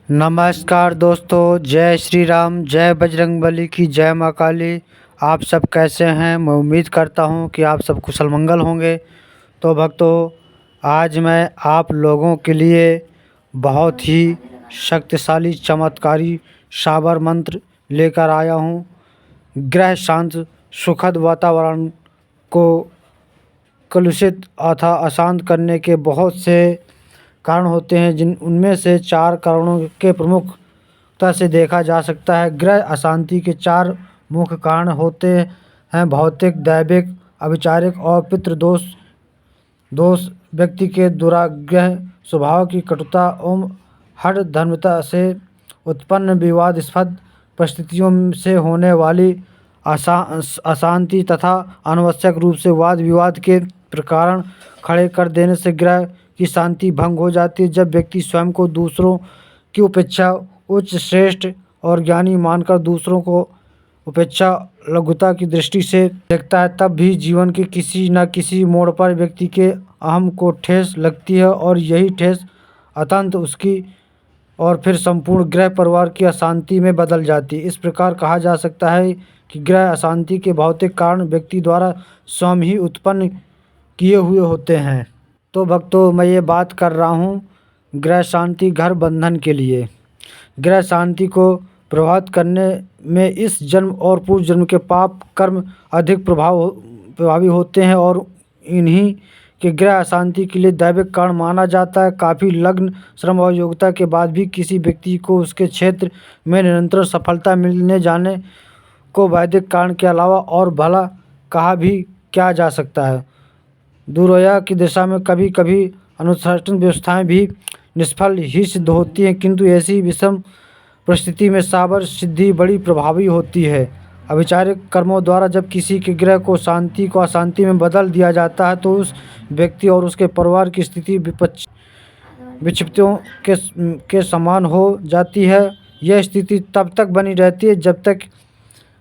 नमस्कार दोस्तों, जय श्री राम, जय बजरंगबली की जय माँ काली। आप सब कैसे हैं? मैं उम्मीद करता हूं कि आप सब कुशल मंगल होंगे। तो भक्तों, आज मैं आप लोगों के लिए बहुत ही शक्तिशाली चमत्कारी साबर मंत्र लेकर आया हूं। ग्रह शांत सुखद वातावरण को कलुषित अथवा अशांत करने के बहुत से कारण होते हैं, जिन उनमें से 4 कारणों के प्रमुखता से देखा जा सकता है। ग्रह अशांति के 4 मुख्य कारण होते हैं: भौतिक, दैविक, अविचारिक और पितृदोष। दोष व्यक्ति के दुराग्रह स्वभाव की कटुता एवं हठधर्मिता से उत्पन्न विवादास्पद परिस्थितियों से होने वाली अशांति तथा अनावश्यक रूप से वाद विवाद के प्रकरण खड़े कर देने से ग्रह की शांति भंग हो जाती है। जब व्यक्ति स्वयं को दूसरों की उपेक्षा उच्च, श्रेष्ठ और ज्ञानी मानकर दूसरों को उपेक्षा, लघुता की दृष्टि से देखता है, तब भी जीवन के किसी न किसी मोड़ पर व्यक्ति के अहम को ठेस लगती है और यही ठेस अंततः उसकी और फिर संपूर्ण ग्रह परिवार की अशांति में बदल जाती है। इस प्रकार कहा जा सकता है कि ग्रह अशांति के भौतिक कारण व्यक्ति द्वारा स्वयं ही उत्पन्न किए हुए होते हैं। तो भक्तों, मैं ये बात कर रहा हूँ ग्रह शांति घर बंधन के लिए। ग्रह शांति को प्रभावित करने में इस जन्म और पूर्व जन्म के पाप कर्म अधिक प्रभावी होते हैं और इन्हीं के ग्रह अशांति के लिए दैविक कारण माना जाता है। काफ़ी लग्न, श्रम और योग्यता के बाद भी किसी व्यक्ति को उसके क्षेत्र में निरंतर सफलता मिलने जाने को वैदिक कारण के अलावा और भला कहा भी क्या जा सकता है। दुर्यों की दिशा में कभी कभी अनुशासन व्यवस्थाएं भी निष्फल ही सिद्ध होती हैं, किंतु ऐसी विषम परिस्थिति में साबर सिद्धि बड़ी प्रभावी होती है। अविचारिक कर्मों द्वारा जब किसी के ग्रह को शांति को अशांति में बदल दिया जाता है तो उस व्यक्ति और उसके परिवार की स्थिति विक्षिप्तों के समान हो जाती है। यह स्थिति तब तक बनी रहती है जब तक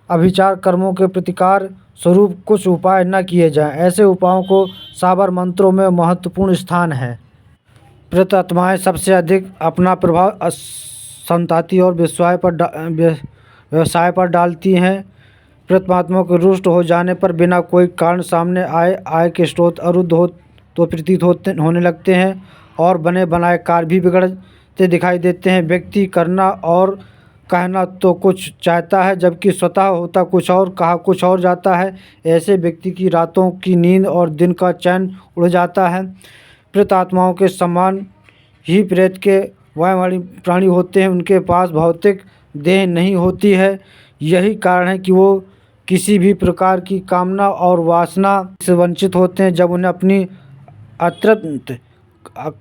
अभिचार कर्मों के प्रतिकार स्वरूप कुछ उपाय न किए जाएं। ऐसे उपायों को साबर मंत्रों में महत्वपूर्ण स्थान है। प्रेत आत्माएं सबसे अधिक अपना प्रभाव संताति और व्यवसाय पर डालती हैं। प्रेतात्माओं के रुष्ट हो जाने पर बिना कोई कारण सामने आय के स्रोत अवरुद्ध हो तो प्रतीत होने लगते हैं और बने बनाए कार्य भी बिगड़ते दिखाई देते हैं। व्यक्ति करना और कहना तो कुछ चाहता है जबकि स्वतः होता कुछ और, कहा कुछ और जाता है। ऐसे व्यक्ति की रातों की नींद और दिन का चैन उड़ जाता है। प्रेत आत्माओं के समान ही प्रेत के वायुवाणी प्राणी होते हैं। उनके पास भौतिक देह नहीं होती है। यही कारण है कि वो किसी भी प्रकार की कामना और वासना से वंचित होते हैं। जब उन्हें अपनी अत्यंत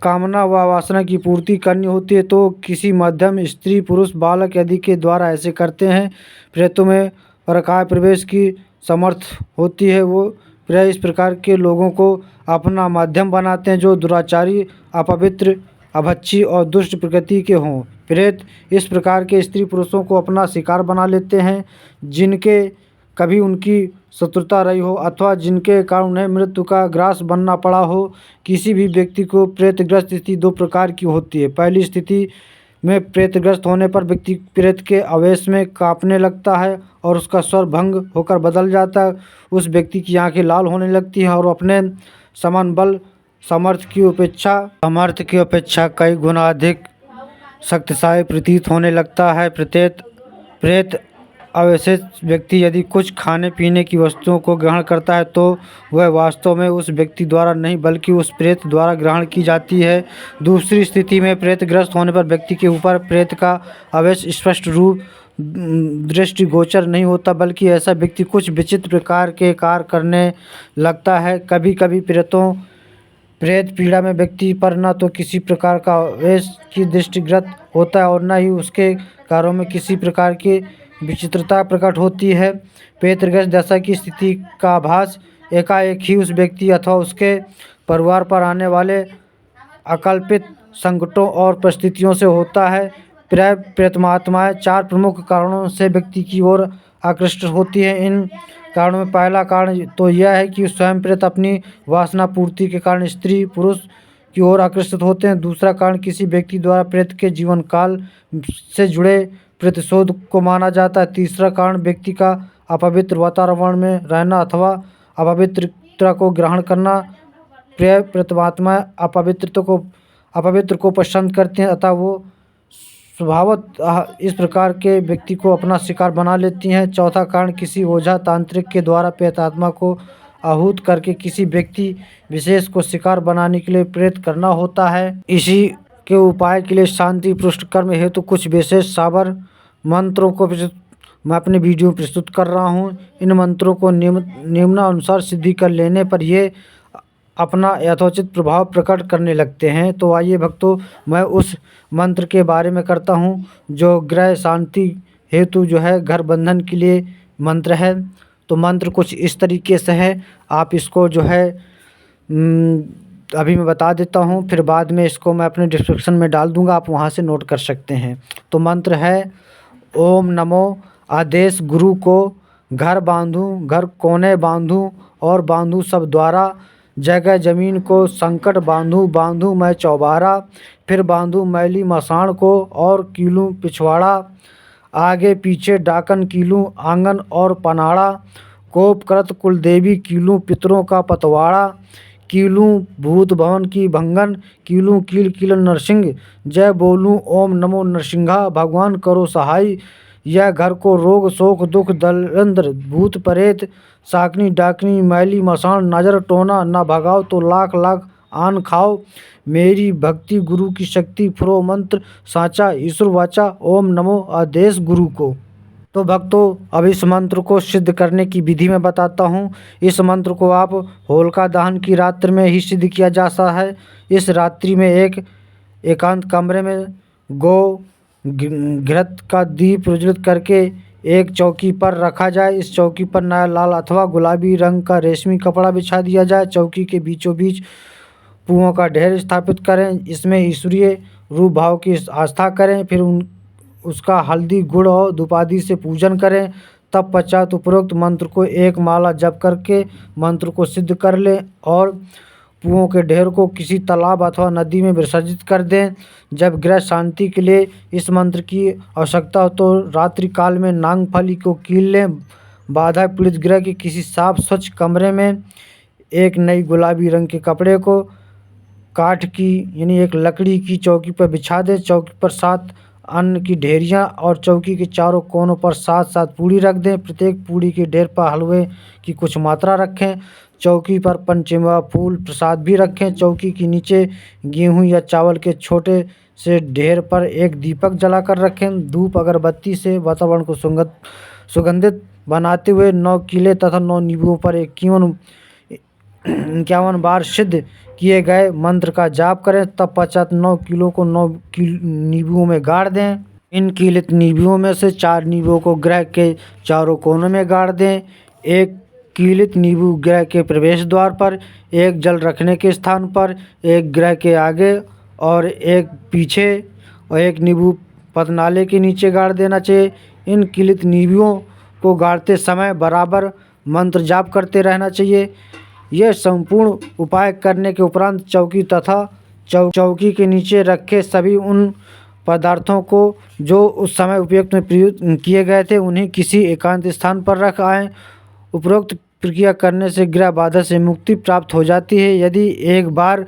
कामना व वासना की पूर्ति करनी होती है तो किसी मध्यम स्त्री, पुरुष, बालक आदि के द्वारा ऐसे करते हैं। प्रेतों में परकाय प्रवेश की समर्थ होती है। वो प्रेत इस प्रकार के लोगों को अपना माध्यम बनाते हैं जो दुराचारी, अपवित्र, अभक्षी और दुष्ट प्रकृति के हों। प्रेत इस प्रकार के स्त्री पुरुषों को अपना शिकार बना लेते हैं जिनके कभी उनकी शत्रुता रही हो अथवा जिनके कारण उन्हें मृत्यु का ग्रास बनना पड़ा हो। किसी भी व्यक्ति को प्रेतग्रस्त स्थिति 2 प्रकार की होती है। पहली स्थिति में प्रेतग्रस्त होने पर व्यक्ति प्रेत के आवेश में कांपने लगता है और उसका स्वर भंग होकर बदल जाता है। उस व्यक्ति की आंखें लाल होने लगती हैं और अपने समान बल सामर्थ्य की अपेक्षा कई गुना अधिक शक्तिशाली प्रतीत होने लगता है। प्रेत अवशेष व्यक्ति यदि कुछ खाने पीने की वस्तुओं को ग्रहण करता है तो वह वास्तव में उस व्यक्ति द्वारा नहीं बल्कि उस प्रेत द्वारा ग्रहण की जाती है। दूसरी स्थिति में प्रेतग्रस्त होने पर व्यक्ति के ऊपर प्रेत का अवश्य स्पष्ट रूप दृष्टिगोचर नहीं होता, बल्कि ऐसा व्यक्ति कुछ विचित्र प्रकार के कार्य करने लगता है। कभी कभी प्रेत पीड़ा में व्यक्ति पर न तो किसी प्रकार का आवेश की दृष्टिगत होता है और न ही उसके कार्यों में किसी प्रकार की विचित्रता प्रकट होती है। प्रेतग्रस्त दशा की स्थिति का आभास एकाएक ही उस व्यक्ति अथवा उसके परिवार पर आने वाले अकल्पित संकटों और परिस्थितियों से होता है। प्रेतात्माएं 4 प्रमुख कारणों से व्यक्ति की ओर आकृष्ट होती है। इन कारणों में पहला कारण तो यह है कि स्वयं प्रेत अपनी वासना पूर्ति के कारण स्त्री पुरुष की ओर आकर्षित होते हैं। दूसरा कारण किसी व्यक्ति द्वारा प्रेत के जीवन काल से जुड़े प्रतिशोध को माना जाता है। तीसरा कारण व्यक्ति का अपवित्र वातावरण में रहना अथवा अपवित्रता को ग्रहण करना। प्रेतात्मा अपवित्र को पसंद करते हैं अतः वो स्वभावतः इस प्रकार के व्यक्ति को अपना शिकार बना लेती हैं। चौथा कारण किसी ओझा तांत्रिक के द्वारा प्रेतात्मा को आहूत करके किसी व्यक्ति विशेष को शिकार बनाने के लिए प्रेरित करना होता है। इसी के उपाय के लिए शांति पृष्ठ कर्म हेतु कुछ विशेष साबर मंत्रों को मैं अपने वीडियो में प्रस्तुत कर रहा हूँ। इन मंत्रों को निम्नानुसार सिद्धि कर लेने पर ये अपना यथोचित प्रभाव प्रकट करने लगते हैं। तो आइए भक्तों, मैं उस मंत्र के बारे में करता हूँ जो ग्रह शांति हेतु जो है घर बंधन के लिए मंत्र है। तो मंत्र कुछ इस तरीके से है, आप इसको जो है अभी मैं बता देता हूँ, फिर बाद में इसको मैं अपने डिस्क्रिप्शन में डाल दूँगा, आप वहाँ से नोट कर सकते हैं। तो मंत्र है ओम नमो आदेश गुरु को घर बांधूँ, घर कोने बांधूँ और बांधूँ सब द्वारा, जगह जमीन को संकट बांधूँ मैं चौबारा, फिर बांधूँ मैली मसाण को और कीलूँ पिछवाड़ा, आगे पीछे डाकन कीलूँ आंगन और पनाड़ा, कोप करत कुलदेवी कीलूँ पितरों का पतवाड़ा, कीलूँ भूत भवन की भंगन, कीलूँ कील कीलन नरसिंह, जय बोलूँ ओम नमो नरसिंहा, भगवान करो सहाय, यह घर को रोग शोक दुख दरिद्र भूत प्रेत साकनी डाकनी मैली मसान नजर टोना न भगाओ तो लाख लाख आन खाओ, मेरी भक्ति गुरु की शक्ति फुरो मंत्र साचा ईश्वर वाचा, ओम नमो आदेश गुरु को। तो भक्तों, अब इस मंत्र को सिद्ध करने की विधि में बताता हूँ। इस मंत्र को आप होलिका दहन की रात्रि में ही सिद्ध किया जा सकता है। इस रात्रि में एक एकांत कमरे में गो घृत का दीप प्रज्वलित करके एक चौकी पर रखा जाए। इस चौकी पर नया लाल अथवा गुलाबी रंग का रेशमी कपड़ा बिछा दिया जाए। चौकी के बीचों बीच पुओं का ढेर स्थापित करें, इसमें ईश्वरीय रूप भाव की आस्था करें, फिर उसका हल्दी गुड़ और धूपादि से पूजन करें। तब पश्चात उपरोक्त मंत्र को एक माला जप करके मंत्र को सिद्ध कर लें और पुओं के ढेर को किसी तालाब अथवा नदी में विसर्जित कर दें। जब ग्रह शांति के लिए इस मंत्र की आवश्यकता हो तो रात्रि काल में नांगफली को कील लें। बाधा पीड़ित ग्रह के किसी साफ स्वच्छ कमरे में एक नई गुलाबी रंग के कपड़े को काठ की यानी एक लकड़ी की चौकी पर बिछा दें। चौकी पर 7 अन्न की ढेरियाँ और चौकी के चारों कोनों पर 7-7 पूड़ी रख दें। प्रत्येक पूड़ी के ढेर पर हलवे की कुछ मात्रा रखें। चौकी पर पंचमेवा फूल प्रसाद भी रखें। चौकी के नीचे गेहूं या चावल के छोटे से ढेर पर एक दीपक जलाकर रखें। धूप अगरबत्ती से वातावरण को सुगंधित बनाते हुए 9 कीले तथा 9 नींबुओं पर 51 बार सिद्ध किए गए मंत्र का जाप करें। तब पश्चात 9 कीलों को 9 नींबुओं में गाड़ दें। इन कीलित नींबुओं में से 4 नींबुओं को ग्रह के चारों कोनों में गाड़ दें। एक कीलित नींबू ग्रह के प्रवेश द्वार पर, एक जल रखने के स्थान पर, एक ग्रह के आगे और एक पीछे, और एक नींबू पतनाले के नीचे गाड़ देना चाहिए। इन कीलित नींबुओं को गाड़ते समय बराबर मंत्र जाप करते रहना चाहिए। यह संपूर्ण उपाय करने के उपरांत चौकी तथा चौकी के नीचे रखे सभी उन पदार्थों को जो उस समय उपयुक्त में प्रयुक्त किए गए थे उन्हें किसी एकांत स्थान पर रख आएँ। उपरोक्त प्रक्रिया करने से ग्रह बाधा से मुक्ति प्राप्त हो जाती है। यदि एक बार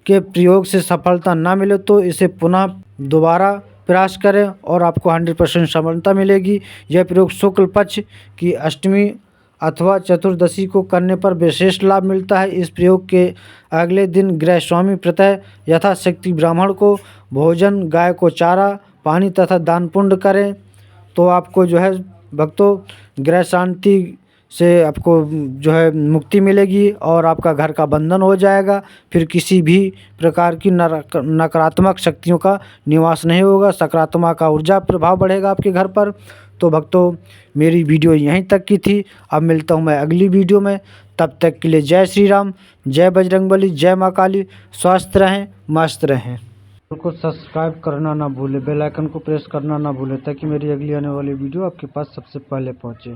के प्रयोग से सफलता न मिले तो इसे पुनः दोबारा प्रयास करें और आपको 100% सफलता मिलेगी। यह प्रयोग शुक्ल पक्ष की अष्टमी अथवा चतुर्दशी को करने पर विशेष लाभ मिलता है। इस प्रयोग के अगले दिन गृह स्वामी प्रतः यथाशक्ति ब्राह्मण को भोजन, गाय को चारा, पानी तथा दान पुण्य करें। तो आपको जो है भक्तों ग्रह शांति से आपको जो है मुक्ति मिलेगी और आपका घर का बंधन हो जाएगा। फिर किसी भी प्रकार की नकारात्मक शक्तियों का निवास नहीं होगा, सकारात्मक का ऊर्जा प्रभाव बढ़ेगा आपके घर पर। तो भक्तों, मेरी वीडियो यहीं तक की थी। अब मिलता हूँ मैं अगली वीडियो में। तब तक के लिए जय श्री राम, जय बजरंगबली, जय माँ काली। स्वस्थ रहें, मस्त रहें। को सब्सक्राइब करना ना भूलें, बेल आइकन को प्रेस करना ना भूलें ताकि मेरी अगली आने वाली वीडियो आपके पास सबसे पहले पहुँचे।